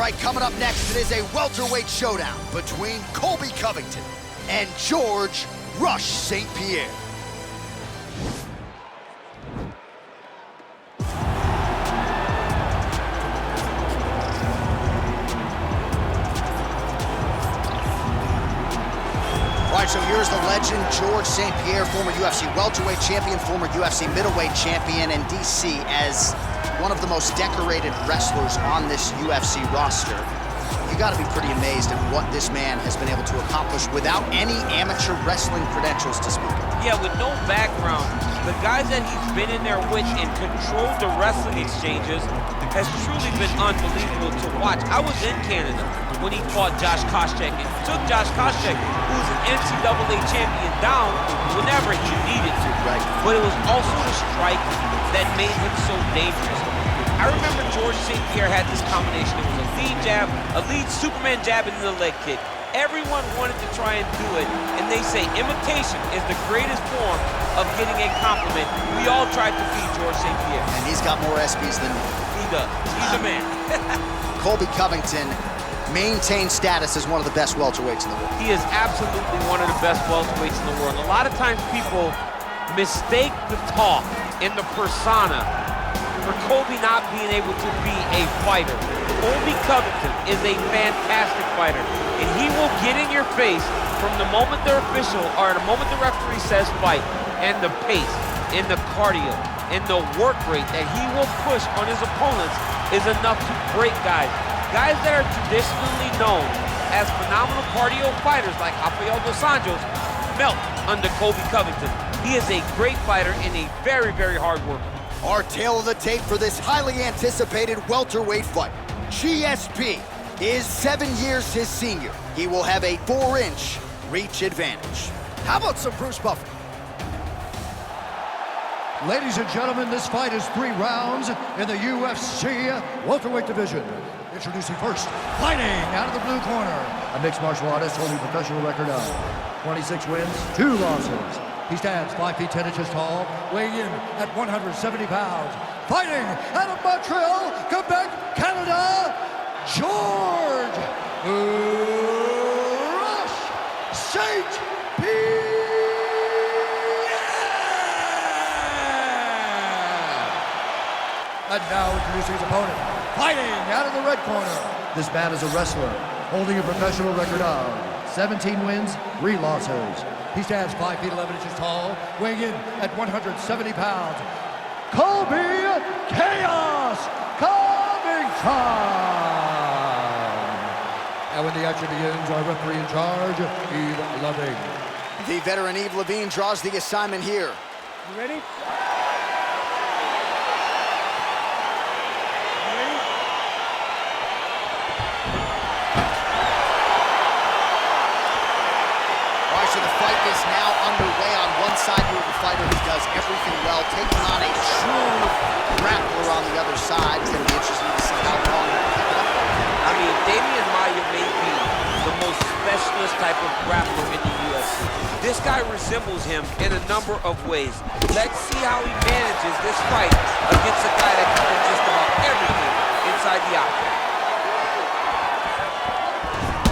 right, coming up next, it is a welterweight showdown between Colby Covington and George Rush St-Pierre. All right, so here's the legend, George St-Pierre, former UFC welterweight champion, former UFC middleweight champion, and DC as one of the most decorated wrestlers on this UFC roster. You gotta be pretty amazed at what this man has been able to accomplish without any amateur wrestling credentials to speak of. Yeah, with no background, the guys that he's been in there with and controlled the wrestling exchanges has truly been unbelievable to watch. I was in Canada when he fought Josh Koscheck and took Josh Koscheck, who was an NCAA champion, down whenever he needed to. Right. But it was also the strike that made him so dangerous. I remember George St-Pierre had this combination. It was a lead jab, a lead Superman jab, and then a leg kick. Everyone wanted to try and do it, and they say imitation is the greatest form of getting a compliment. We all tried to feed George St-Pierre. And he's got more ESPYs than me. He does. He's a man. Colby Covington maintains status as one of the best welterweights in the world. He is absolutely one of the best welterweights in the world. A lot of times people mistake the talk and the persona for Colby not being able to be a fighter. Colby Covington is a fantastic fighter, and he will get in your face from the moment the official, or the moment the referee says fight, and the pace, and the cardio, and the work rate that he will push on his opponents is enough to break guys. Guys that are traditionally known as phenomenal cardio fighters like Rafael dos Anjos melt under Colby Covington. He is a great fighter and a very, very hard worker. Our tale of the tape for this highly anticipated welterweight fight. GSP is 7 years his senior. He will have a 4-inch reach advantage. How about some Bruce Buffer? Ladies and gentlemen, this fight is 3 rounds in the UFC welterweight division. Introducing first, fighting out of the blue corner, a mixed martial artist holding professional record of 26 wins, 2 losses. He stands 5 feet 10 inches tall, weighing in at 170 pounds. Fighting out of Montreal, Quebec, Canada, George Rush St-Pierre. And now introducing his opponent, fighting out of the red corner. This man is a wrestler, holding a professional record of 17 wins, 3 losses. He stands 5 feet 11 inches tall, weighing in at 170 pounds. Colby Chaos Covington. And when the action begins, our referee in charge, Yves Levine. The veteran Yves Levine draws the assignment here. You ready? So the fight is now underway. On one side, you have a fighter who does everything well, taking on a true grappler on the other side. It's going to be interesting to see how long he can keep it up. I mean, Damian Maia may be the most specialist type of grappler in the UFC. This guy resembles him in a number of ways. Let's see how he manages this fight against a guy that can do just about everything inside the octagon.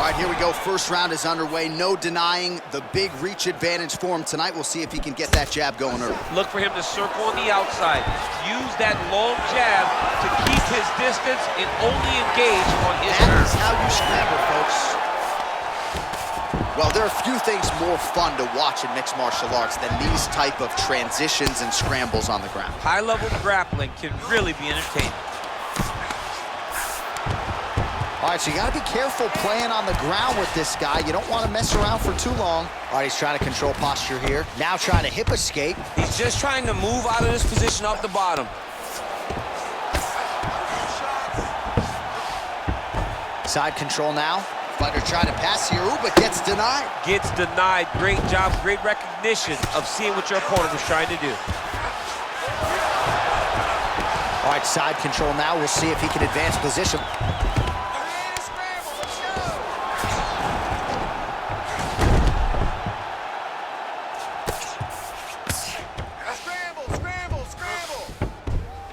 All right, here we go. First round is underway. No denying the big reach advantage for him tonight. We'll see if he can get that jab going early. Look for him to circle on the outside. Use that long jab to keep his distance and only engage on his That turn. is how you scramble, folks. Well, there are few things more fun to watch in mixed martial arts than these type of transitions and scrambles on the ground. High-level grappling can really be entertaining. All right, so you got to be careful playing on the ground with this guy. You don't want to mess around for too long. All right, he's trying to control posture here. Now trying to hip escape. He's just trying to move out of this position off the bottom. Side control now. Fighter trying to pass here, ooh, but gets denied. Gets denied. Great job, great recognition of seeing what your opponent was trying to do. All right, side control now. We'll see if he can advance position.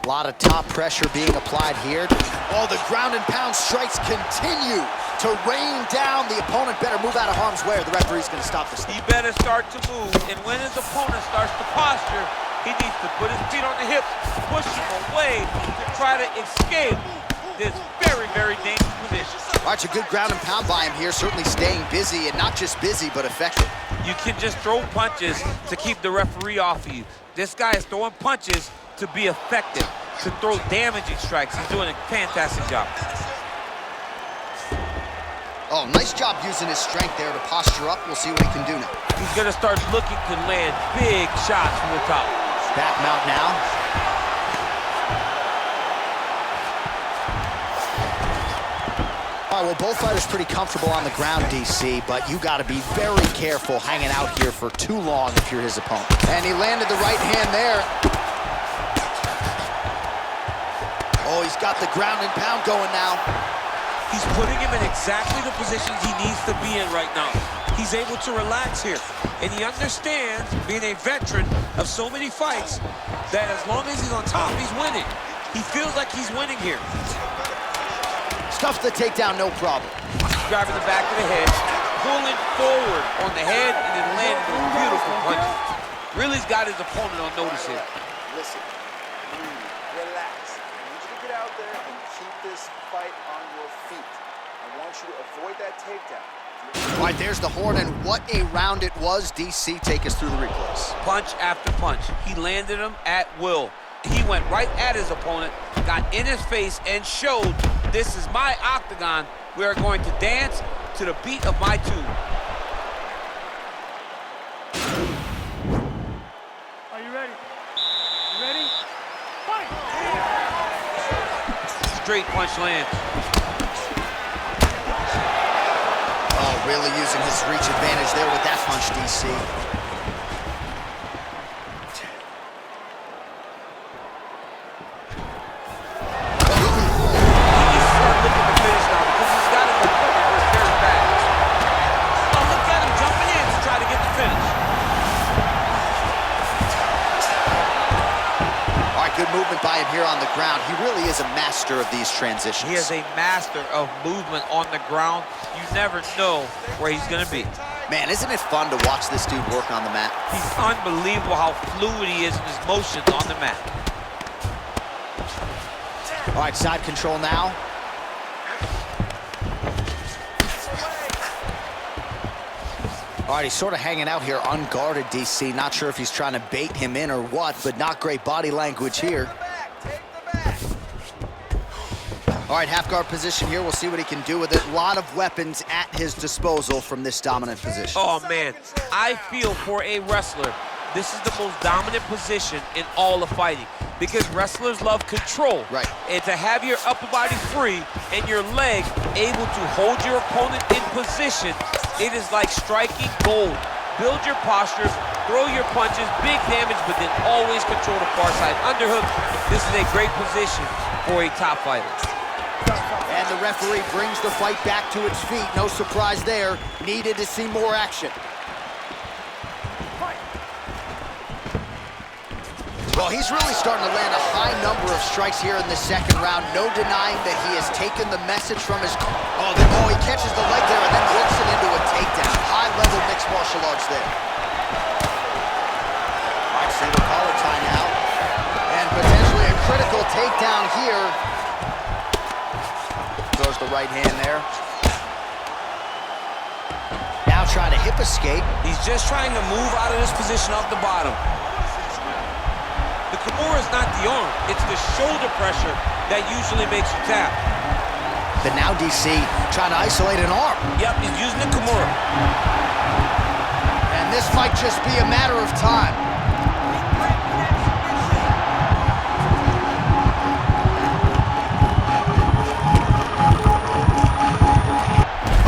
A lot of top pressure being applied here. Oh, the ground and pound strikes continue to rain down. The opponent better move out of harm's way or the referee's going to stop this thing. He better start to move, and when his opponent starts to posture, he needs to put his feet on the hips, push him away to try to escape this very, very dangerous position. All right, it's a good ground and pound by him here, certainly staying busy, and not just busy, but effective. You can just throw punches to keep the referee off of you. This guy is throwing punches to be effective, to throw damaging strikes. He's doing a fantastic job. Oh, nice job using his strength there to posture up. We'll see what he can do now. He's gonna start looking to land big shots from the top. Back mount now. All right, well, both fighters pretty comfortable on the ground, DC, but you got to be very careful hanging out here for too long if you're his opponent. And he landed the right hand there. Oh, he's got the ground and pound going now. He's putting him in exactly the position he needs to be in right now. He's able to relax here, and he understands, being a veteran of so many fights, that as long as he's on top, he's winning. He feels like he's winning here. Stuffs the takedown, no problem. Driving the back of the head, pulling forward on the head, and then landing those beautiful punches. Really's got his opponent on notice here. Listen, relax. I need you to get out there and keep this fight on your feet. I want you to avoid that takedown. All right, there's the horn, and what a round it was. DC, take us through the replays. Punch after punch. He landed him at will. He went right at his opponent, got in his face, and showed, this is my Octagon. We are going to dance to the beat of my tune. Are you ready? You ready? Fight! Straight punch lands. Oh, really using his reach advantage there with that punch, DC. Good movement by him here on the ground. He really is a master of these transitions. He is a master of movement on the ground. You never know where he's going to be. Man, isn't it fun to watch this dude work on the mat? He's unbelievable how fluid he is in his motions on the mat. All right, side control now. All right, he's sort of hanging out here unguarded, DC. Not sure if he's trying to bait him in or what, but not great body language here. All right, half guard position here. We'll see what he can do with it. A lot of weapons at his disposal from this dominant position. Oh, man. I feel for a wrestler, this is the most dominant position in all of fighting, because wrestlers love control. Right. And to have your upper body free and your leg able to hold your opponent in position, it is like striking gold. Build your posture, throw your punches, big damage, but then always control the far side underhook. This is a great position for a top fighter. And the referee brings the fight back to its feet. No surprise there. Needed to see more action. Well, he's really starting to land a high number of strikes here in the second round. No denying that he has taken the message from his... Oh, he catches the leg there and then works it into a takedown. High-level mixed martial arts there. All right, single collar tie now. And potentially a critical takedown here. Throws the right hand there. Now trying to hip escape. He's just trying to move out of this position off the bottom. The Kimura is not the arm, it's the shoulder pressure that usually makes you tap. But now DC trying to isolate an arm. Yep, he's using the Kimura. And this might just be a matter of time.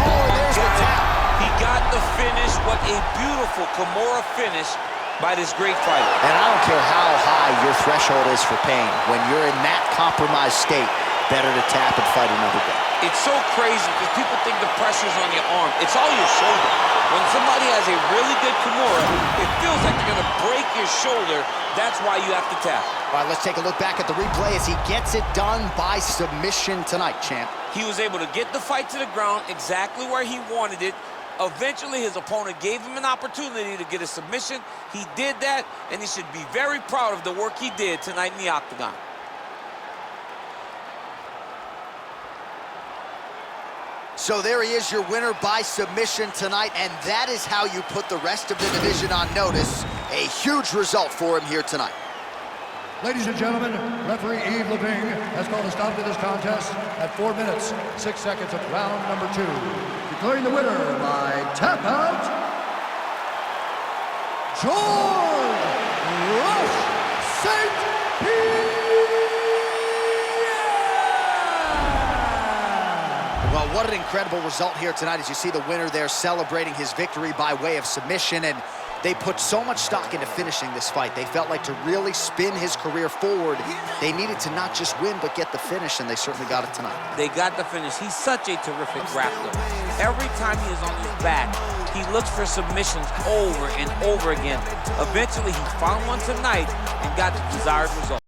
Oh, there's the tap. He got the finish. What a beautiful Kimura finish by this great fighter. And I don't care how high your threshold is for pain. When you're in that compromised state, better to tap and fight another day. It's so crazy because people think the pressure's on your arm. It's all your shoulder. When somebody has a really good Kimura, it feels like they're gonna break your shoulder. That's why you have to tap. All right, let's take a look back at the replay as he gets it done by submission tonight, champ. He was able to get the fight to the ground exactly where he wanted it. Eventually, his opponent gave him an opportunity to get a submission. He did that, and he should be very proud of the work he did tonight in the Octagon. So there he is, your winner by submission tonight, and that is how you put the rest of the division on notice. A huge result for him here tonight. Ladies and gentlemen, referee Yves Leving has called a stop to this contest at 4 minutes, 6 seconds of round number 2. Declaring the winner by tap out, George St-Pierre! Well, what an incredible result here tonight as you see the winner there celebrating his victory by way of submission, and they put so much stock into finishing this fight. They felt like to really spin his career forward, they needed to not just win, but get the finish, and they certainly got it tonight. They got the finish. He's such a terrific grappler. Every time he is on his back, he looks for submissions over and over again. Eventually, he found one tonight and got the desired result.